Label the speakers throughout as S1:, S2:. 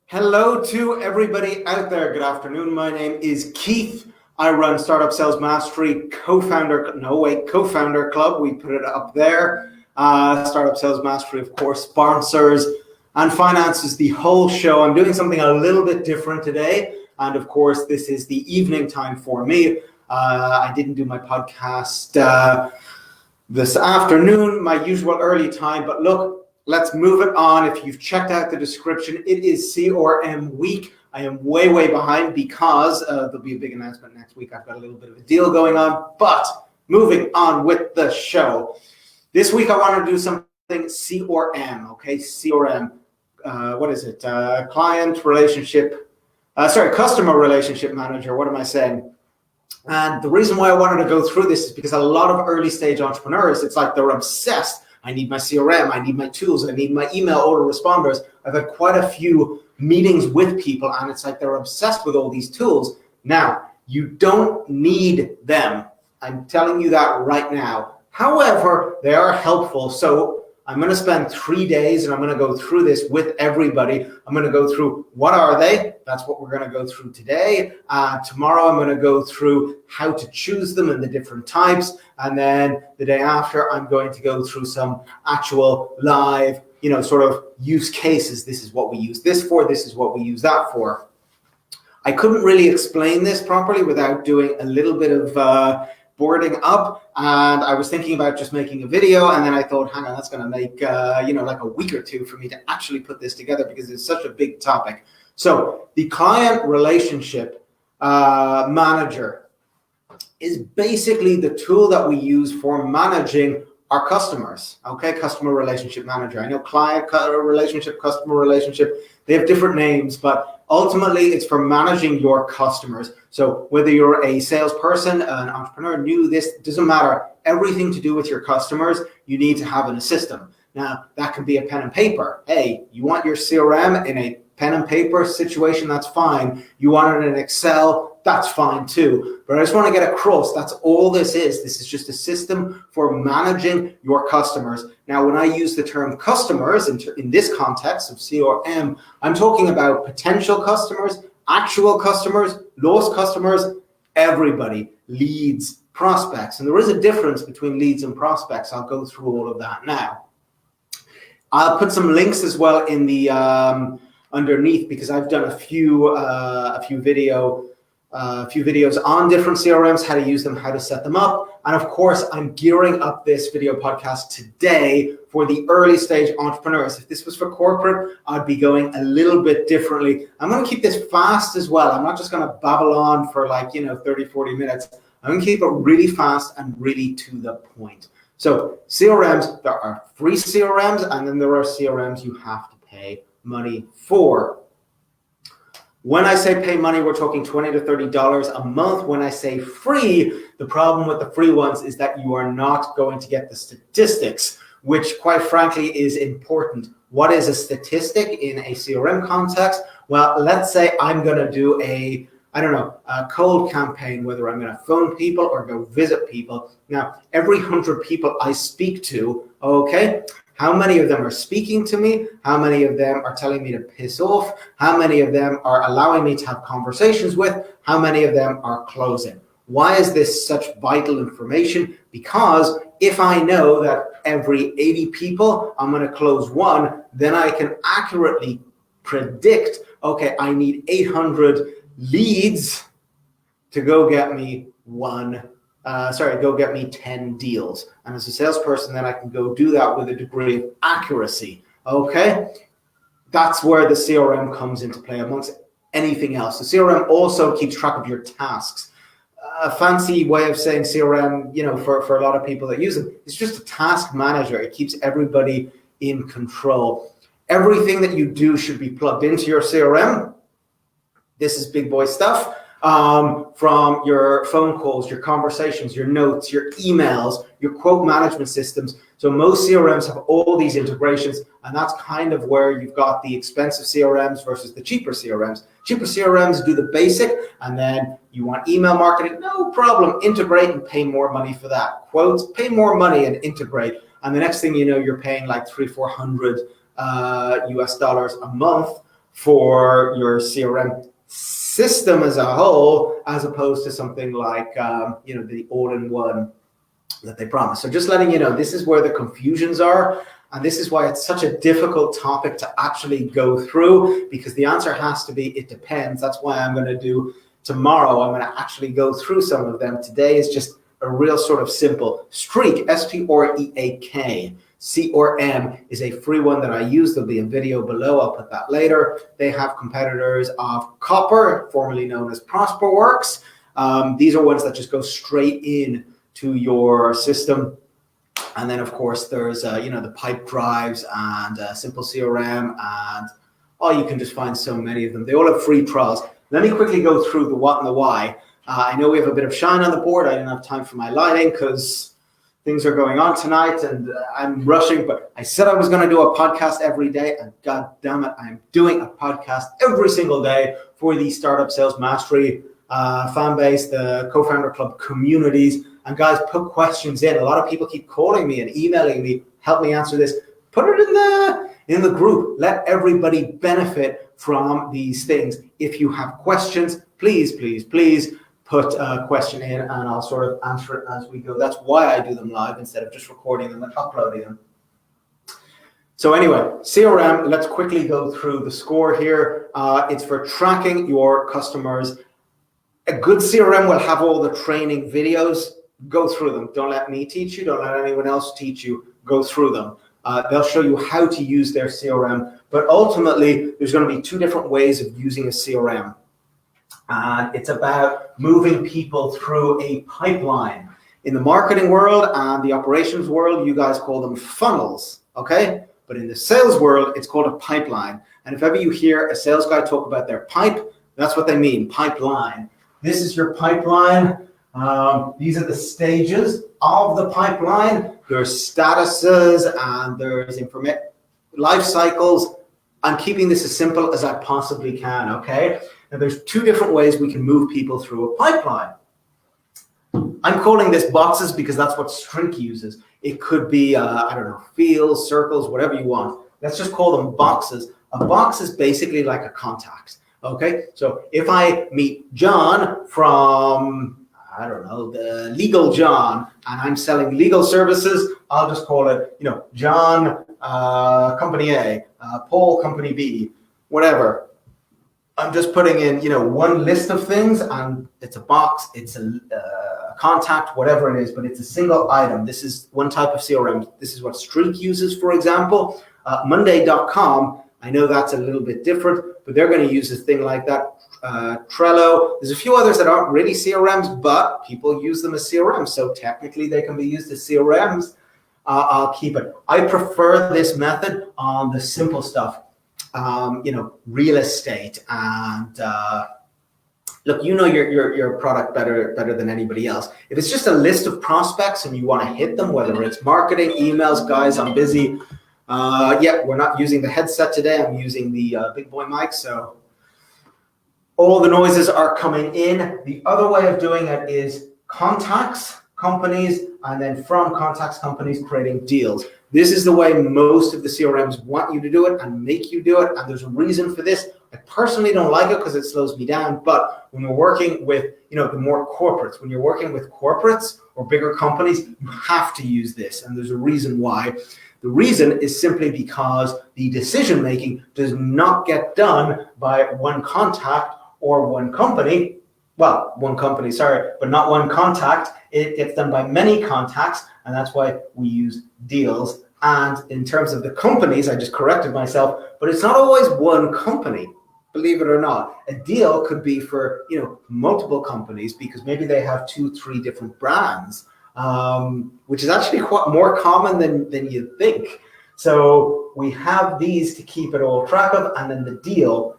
S1: Hello to everybody out there. Good afternoon. My name is Keith. I run Startup Sales Mastery co-founder club. We put it up there. Startup Sales Mastery, of course, sponsors and finances the whole show. I'm doing something a little bit different today. And of course, this is the evening time for me. I didn't do my podcast this afternoon, my usual early time, but look, let's move it on. If you've checked out the description, it is CRM week. I am way behind because there'll be a big announcement next week. I've got a little bit of a deal going on, but moving on with the show. This week I want to do something CRM, okay? CRM, what is it? Customer relationship manager. What am I saying? And the reason why I wanted to go through this is because a lot of early stage entrepreneurs, it's like they're obsessed. I need my CRM, I need my tools, I need my email autoresponders. I've had quite a few meetings with people and it's like they're obsessed with all these tools. Now, you don't need them. I'm telling you that right now. However, they are helpful. So I'm going to spend 3 days and I'm going to go through this with everybody. I'm going to go through what are they? That's what we're going to go through today. Tomorrow, I'm going to go through how to choose them and the different types. And then the day after, I'm going to go through some actual live, sort of use cases. This is what we use this for. This is what we use that for. I couldn't really explain this properly without doing a little bit of boarding up, and I was thinking about just making a video, and then I thought, hang on, that's going to make like a week or two for me to actually put this together because it's such a big topic. So the client relationship manager is basically the tool that we use for managing our customers. Okay, customer relationship manager. I know client relationship, customer relationship, they have different names, but ultimately it's for managing your customers. So whether you're a salesperson, an entrepreneur, new, this doesn't matter. Everything to do with your customers, you need to have in a system. Now, that can be a pen and paper. Hey, you want your CRM in a pen and paper situation, that's fine. You want it in Excel, that's fine too. But I just want to get across, that's all this is. This is just a system for managing your customers. Now, when I use the term customers in this context of CRM, I'm talking about potential customers, actual customers, lost customers, everybody, leads, prospects. And there is a difference between leads and prospects. I'll go through all of that now. I'll put some links as well in the underneath because I've done a few videos on different CRMs, how to use them, how to set them up. And of course, I'm gearing up this video podcast today for the early stage entrepreneurs. If this was for corporate, I'd be going a little bit differently. I'm going to keep this fast as well. I'm not just going to babble on for 30, 40 minutes. I'm going to keep it really fast and really to the point. So CRMs, there are free CRMs, and then there are CRMs you have to pay money for. When I say pay money, we're talking $20 to $30 a month. When I say free, the problem with the free ones is that you are not going to get the statistics, which quite frankly is important. What is a statistic in a CRM context? Well, let's say I'm going to do a cold campaign, whether I'm going to phone people or go visit people. Now, every 100 people I speak to, okay, how many of them are speaking to me? How many of them are telling me to piss off? How many of them are allowing me to have conversations with? How many of them are closing? Why is this such vital information? Because if I know that every 80 people, I'm going to close one, then I can accurately predict, okay, I need 800 leads to go get me 10 deals. And as a salesperson, then I can go do that with a degree of accuracy. Okay? That's where the CRM comes into play amongst anything else. The CRM also keeps track of your tasks. A fancy way of saying CRM, for a lot of people that use it, it's just a task manager. It keeps everybody in control. Everything that you do should be plugged into your CRM. This is big boy stuff. From your phone calls, your conversations, your notes, your emails, your quote management systems. So most CRMs have all these integrations, and that's kind of where you've got the expensive CRMs versus the cheaper CRMs. Cheaper CRMs do the basic, and then you want email marketing, no problem, integrate and pay more money for that. Quotes, pay more money and integrate. And the next thing you know, you're paying like $300-400 US a month for your CRM system as a whole, as opposed to something like the all-in-one that they promise. So just letting you know, this is where the confusions are, and this is why it's such a difficult topic to actually go through, because the answer has to be, it depends. That's why I'm going to do tomorrow, I'm going to actually go through some of them. Today is just a real sort of simple Streak, S-T-R-E-A-K. CRM is a free one that I use. There'll be a video below. I'll put that later. They have competitors of Copper, formerly known as ProsperWorks. These are ones that just go straight in to your system. And then, of course, there's the Pipe Drives and Simple CRM, and you can just find so many of them. They all have free trials. Let me quickly go through the what and the why. I know we have a bit of shine on the board. I didn't have time for my lighting because things are going on tonight and I'm rushing, but I said I was going to do a podcast every day, and God damn it, I'm doing a podcast every single day for the Startup Sales Mastery fan base, the Co-Founder Club communities. And guys, put questions in. A lot of people keep calling me and emailing me, help me answer this. Put it in the group. Let everybody benefit from these things. If you have questions, please put a question in, and I'll sort of answer it as we go. That's why I do them live instead of just recording them and uploading them. So anyway, CRM, let's quickly go through the score here. It's for tracking your customers. A good CRM will have all the training videos. Go through them. Don't let me teach you. Don't let anyone else teach you. Go through them. They'll show you how to use their CRM. But ultimately, there's going to be two different ways of using a CRM. And it's about moving people through a pipeline. In the marketing world and the operations world, you guys call them funnels, okay? But in the sales world, it's called a pipeline. And if ever you hear a sales guy talk about their pipe, that's what they mean, pipeline. This is your pipeline. These are the stages of the pipeline. There's statuses and there's life cycles. I'm keeping this as simple as I possibly can, okay? Now, there's two different ways we can move people through a pipeline. I'm calling this boxes because that's what Streak uses. It could be, fields, circles, whatever you want. Let's just call them boxes. A box is basically like a contact, okay? So if I meet John from, the legal John, and I'm selling legal services, I'll just call it, John, company A, Paul, company B, whatever. I'm just putting in, one list of things, and it's a box, it's a contact, whatever it is, but it's a single item. This is one type of CRM. This is what Streak uses, for example. Monday.com, I know that's a little bit different, but they're going to use a thing like that. Trello. There's a few others that aren't really CRMs, but people use them as CRMs, so technically they can be used as CRMs. I'll keep it. I prefer this method on the simple stuff. Real estate and look, your product better than anybody else. If it's just a list of prospects and you want to hit them, whether it's marketing, emails, guys, I'm busy. We're not using the headset today. I'm using the big boy mic, so all the noises are coming in. The other way of doing it is contacts, companies, and then from contacts, companies, creating deals. This is the way most of the CRMs want you to do it and make you do it, and there's a reason for this. I personally don't like it because it slows me down, but when you're working with, the more corporates, when you're working with corporates or bigger companies, you have to use this, and there's a reason why. The reason is simply because the decision-making does not get done by one contact or one company. Well, one company, sorry, but not one contact. It gets done by many contacts, and that's why we use deals. And in terms of the companies, I just corrected myself, but it's not always one company, believe it or not. A deal could be for, multiple companies because maybe they have 2-3 different brands, which is actually quite more common than you think. So we have these to keep it all track of, and then the deal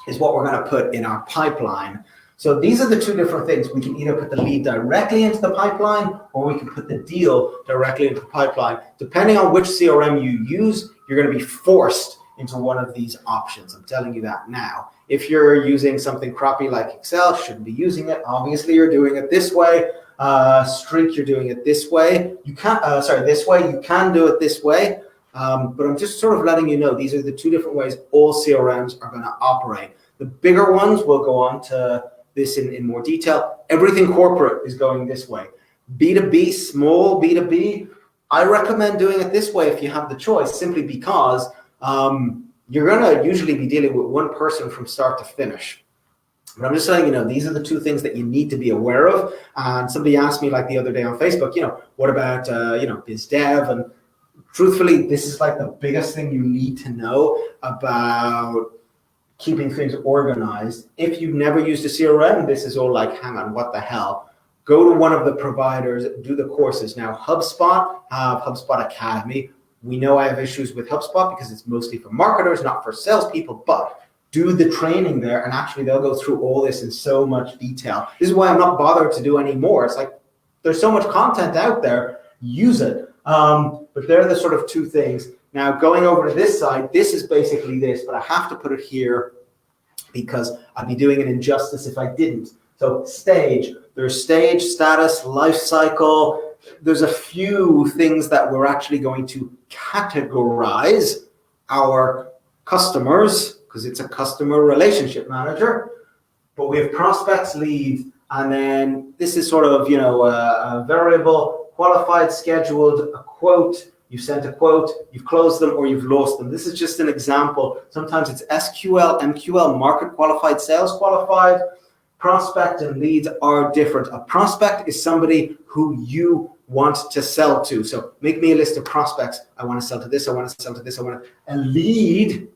S1: is what we're going to put in our pipeline. So these are the two different things. We can either put the lead directly into the pipeline, or we can put the deal directly into the pipeline. Depending on which CRM you use, you're going to be forced into one of these options. I'm telling you that now. If you're using something crappy like Excel, shouldn't be using it. Obviously, you're doing it this way. Streak, you're doing it this way. You can't. This way. You can do it this way. But I'm just sort of letting you know these are the two different ways all CRMs are going to operate. The bigger ones will go on to this in more detail. Everything corporate is going this way. B2B, small B2B, I recommend doing it this way if you have the choice, simply because you're going to usually be dealing with one person from start to finish. But I'm just saying, these are the two things that you need to be aware of. And somebody asked me like the other day on Facebook, what about, biz dev? And truthfully, this is like the biggest thing you need to know about keeping things organized. If you've never used a CRM, this is all like, hang on, what the hell? Go to one of the providers, do the courses. Now, HubSpot have HubSpot Academy. We know I have issues with HubSpot because it's mostly for marketers, not for salespeople, but do the training there, and actually they'll go through all this in so much detail. This is why I'm not bothered to do any more. It's like, there's so much content out there, use it. But they're the sort of two things. Now, going over to this side, this is basically this, but I have to put it here because I'd be doing an injustice if I didn't. So stage, there's stage, status, life cycle. There's a few things that we're actually going to categorize our customers, because it's a customer relationship manager. But we have prospects, leads, and then this is sort of, a variable, qualified, scheduled, a quote. You sent a quote, you've closed them, or you've lost them. This is just an example. Sometimes it's SQL, MQL, market qualified, sales qualified. Prospect and leads are different. A prospect is somebody who you want to sell to. So make me a list of prospects. I want to sell to this, I want to sell to this, a lead,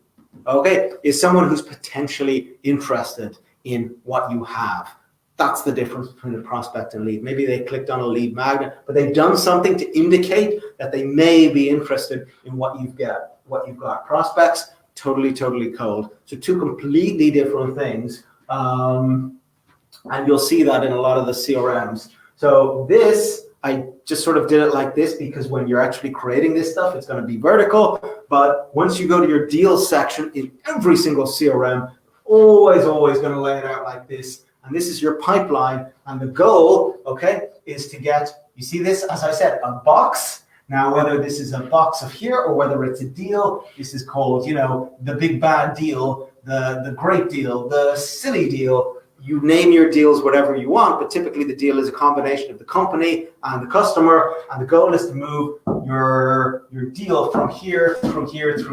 S1: okay, is someone who's potentially interested in what you have. That's the difference between a prospect and lead. Maybe they clicked on a lead magnet, but they've done something to indicate that they may be interested in what you've got. Prospects, totally cold. So two completely different things. And you'll see that in a lot of the CRMs. So this, I just sort of did it like this because when you're actually creating this stuff, it's going to be vertical. But once you go to your deals section in every single CRM, always going to lay it out like this. And this is your pipeline. And the goal, okay, is to get, you see this, as I said, a box. Now, whether this is a box of here or whether it's a deal, this is called, the big bad deal, the great deal, the silly deal. You name your deals whatever you want, but typically the deal is a combination of the company and the customer. And the goal is to move your deal from here, through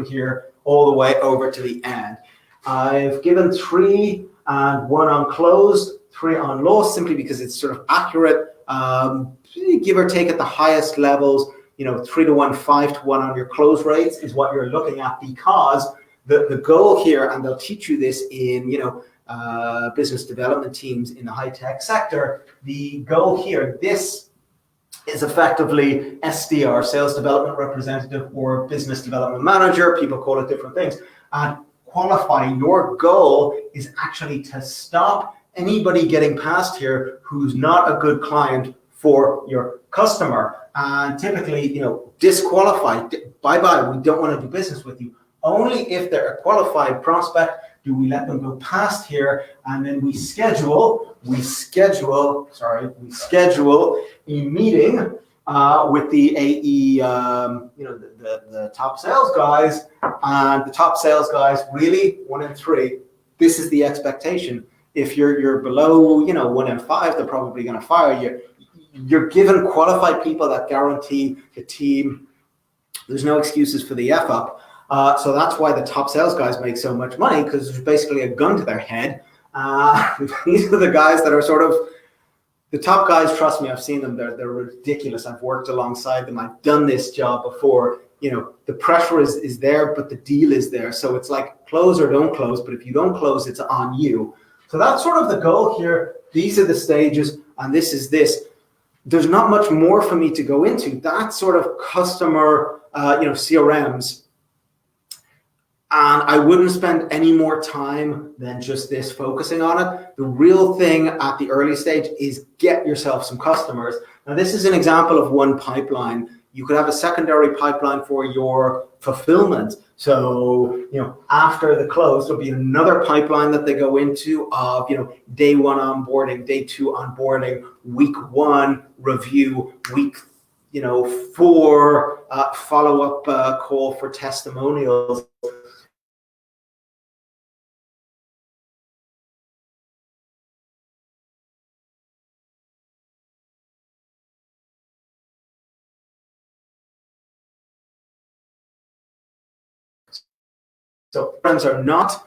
S1: here, all the way over to the end. I've given 3 and 1 on closed, 3 on lost, simply because it's sort of accurate. Give or take at the highest levels, 3 to 1, 5 to 1 on your close rates is what you're looking at, because the goal here, and they'll teach you this in, business development teams in the high-tech sector, the goal here, this is effectively SDR, sales development representative, or business development manager. People call it different things. And qualifying, your goal is actually to stop anybody getting past here who's not a good client for your customer. And typically, disqualify, bye-bye, we don't want to do business with you. Only if they're a qualified prospect do we let them go past here, and then we schedule a meeting with the AE, the top sales guys, and the top sales guys, really 1 in 3. This is the expectation. If you're below, 1 in 5, they're probably going to fire you. You're given qualified people that guarantee the team. There's no excuses for the F up. So that's why the top sales guys make so much money, because there's basically a gun to their head. These are the guys that are sort of the top guys. Trust me, I've seen them. They're ridiculous. I've worked alongside them. I've done this job before. The pressure is there, but the deal is there. So it's like close or don't close. But if you don't close, it's on you. So that's sort of the goal here. These are the stages, and this is this. There's not much more for me to go into. That's sort of customer, CRMs. And I wouldn't spend any more time than just this focusing on it. The real thing at the early stage is get yourself some customers. Now, this is an example of one pipeline. You could have a secondary pipeline for your fulfillment. So, after the close, there'll be another pipeline that they go into of, day 1 onboarding, day 2 onboarding, week 1 review, week for follow-up call for testimonials. So CRMs are not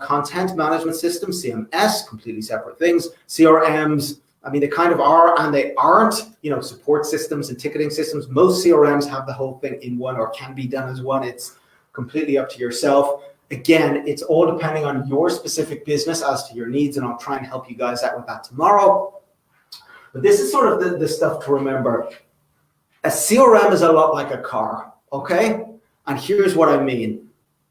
S1: content management systems. CMS, completely separate things. CRMs, I mean, they kind of are and they aren't, support systems and ticketing systems. Most CRMs have the whole thing in one or can be done as one. It's completely up to yourself. Again, it's all depending on your specific business as to your needs, and I'll try and help you guys out with that tomorrow. But this is sort of the stuff to remember. A CRM is a lot like a car, okay? And here's what I mean.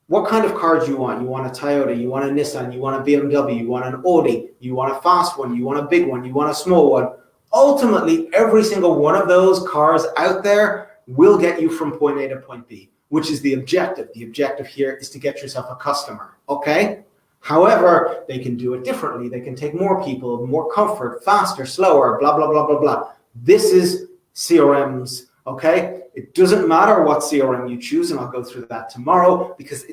S1: What kind of car do you want? You want a Toyota, you want a Nissan, you want a BMW, you want an Audi, you want a fast one, you want a big one, you want a small one. Ultimately, every single one of those cars out there will get you from point A to point B, which is the objective. The objective here is to get yourself a customer, okay? However, they can do it differently. They can take more people, more comfort, faster, slower, blah, blah, blah, blah, blah. This is CRMs, okay? It doesn't matter what CRM you choose, and I'll go through that tomorrow, because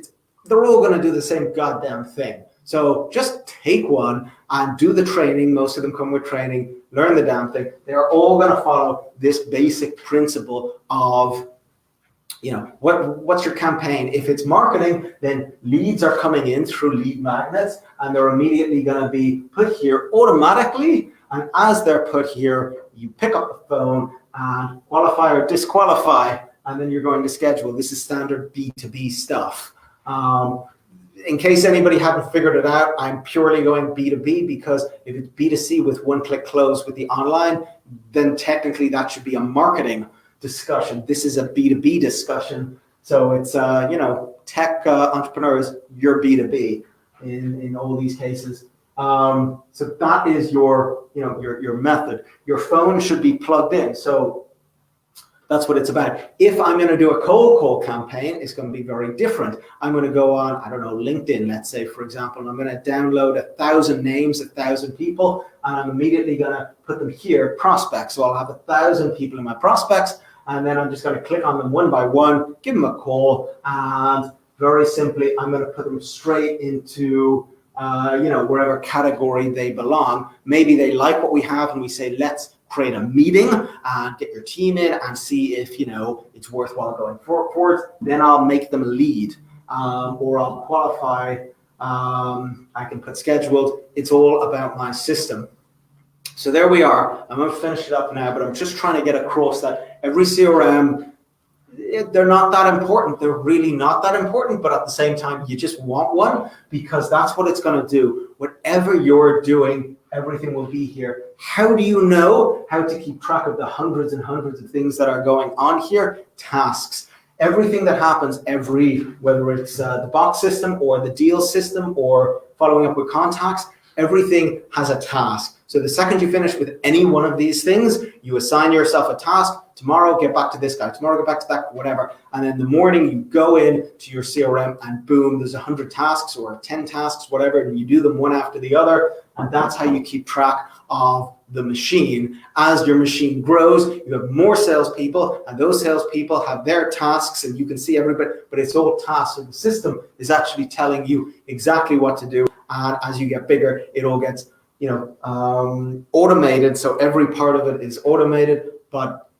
S1: they're all going to do the same goddamn thing. So just take one and do the training. Most of them come with training. Learn the damn thing. They're all going to follow this basic principle of, what's your campaign? If it's marketing, then leads are coming in through lead magnets, and they're immediately going to be put here automatically. And as they're put here, you pick up the phone and qualify or disqualify, and then you're going to schedule. This is standard B2B stuff. In case anybody hadn't figured it out, I'm purely going B2B, because if it's B2C with one-click close with the online, then technically that should be a marketing discussion. This is a B2B discussion. So it's, tech entrepreneurs, you're B2B in all these cases. So that is your method. Your phone should be plugged in. So that's what it's about. If I'm going to do a cold call campaign, it's going to be very different. I'm going to go on, LinkedIn, let's say, for example, and I'm going to download 1,000 names, 1,000 people, and I'm immediately going to put them here, prospects. So I'll have 1,000 people in my prospects, and then I'm just going to click on them one by one, give them a call, and very simply, I'm going to put them straight into wherever category they belong. Maybe they like what we have, and we say, let's create a meeting and get your team in and see if, it's worthwhile going forward. Then I'll make them a lead, or I'll qualify. I can put scheduled. It's all about my system. So there we are. I'm going to finish it up now, but I'm just trying to get across that every CRM, they're not that important. They're really not that important, but at the same time, you just want one, because that's what it's going to do. Whatever you're doing, everything will be here. How do you know how to keep track of the hundreds and hundreds of things that are going on here? Tasks. Everything that happens whether it's the box system or the deal system or following up with contacts, everything has a task. So the second you finish with any one of these things, you assign yourself a task. Tomorrow, get back to this guy. Tomorrow, get back to that, whatever. And then in the morning, you go in to your CRM and boom, there's 100 tasks or 10 tasks, whatever, and you do them one after the other. And that's how you keep track of the machine. As your machine grows, you have more salespeople, and those salespeople have their tasks, and you can see everybody, but it's all tasks. So the system is actually telling you exactly what to do. And as you get bigger, it all gets automated. So every part of it is automated, but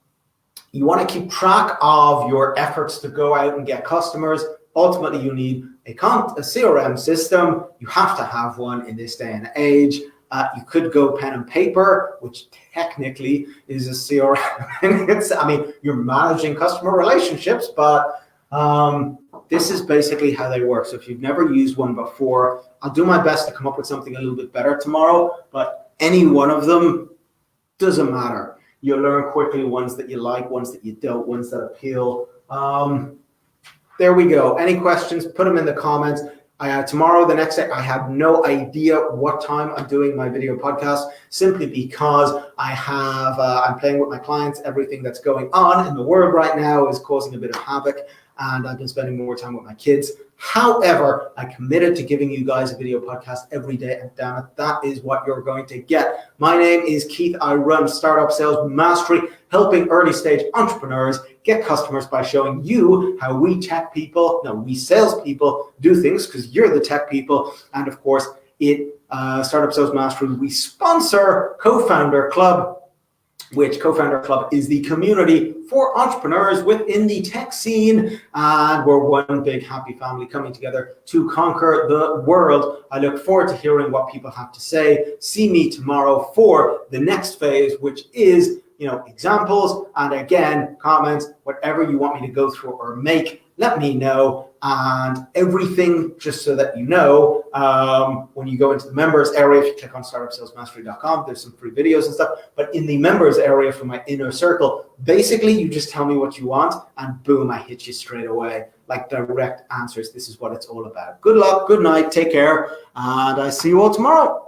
S1: you want to keep track of your efforts to go out and get customers. Ultimately, you need a CRM system. You have to have one in this day and age. You could go pen and paper, which technically is a CRM. You're managing customer relationships, but this is basically how they work. So if you've never used one before, I'll do my best to come up with something a little bit better tomorrow, but any one of them doesn't matter. You'll learn quickly ones that you like, ones that you don't, ones that appeal. There we go. Any questions, put them in the comments. Tomorrow, the next day, I have no idea what time I'm doing my video podcast, simply because I'm playing with my clients. Everything that's going on in the world right now is causing a bit of havoc. and I've been spending more time with my kids. However, I committed to giving you guys a video podcast every day, and damn it, that is what you're going to get. My name is Keith. I run Startup Sales Mastery, helping early stage entrepreneurs get customers by showing you how we salespeople do things, because you're the tech people. And of course, Startup Sales Mastery, we sponsor Co-Founder Club, which Co-Founder Club is the community for entrepreneurs within the tech scene. And we're one big happy family coming together to conquer the world. I look forward to hearing what people have to say. See me tomorrow for the next phase, which is, examples, and again, comments, whatever you want me to go through or make, let me know. And everything, just so that you know, when you go into the members area, if you click on startupsalesmastery.com, there's some free videos and stuff. But in the members area for my inner circle, basically you just tell me what you want and boom, I hit you straight away. Like direct answers. This is what it's all about. Good luck, good night, take care, and I see you all tomorrow.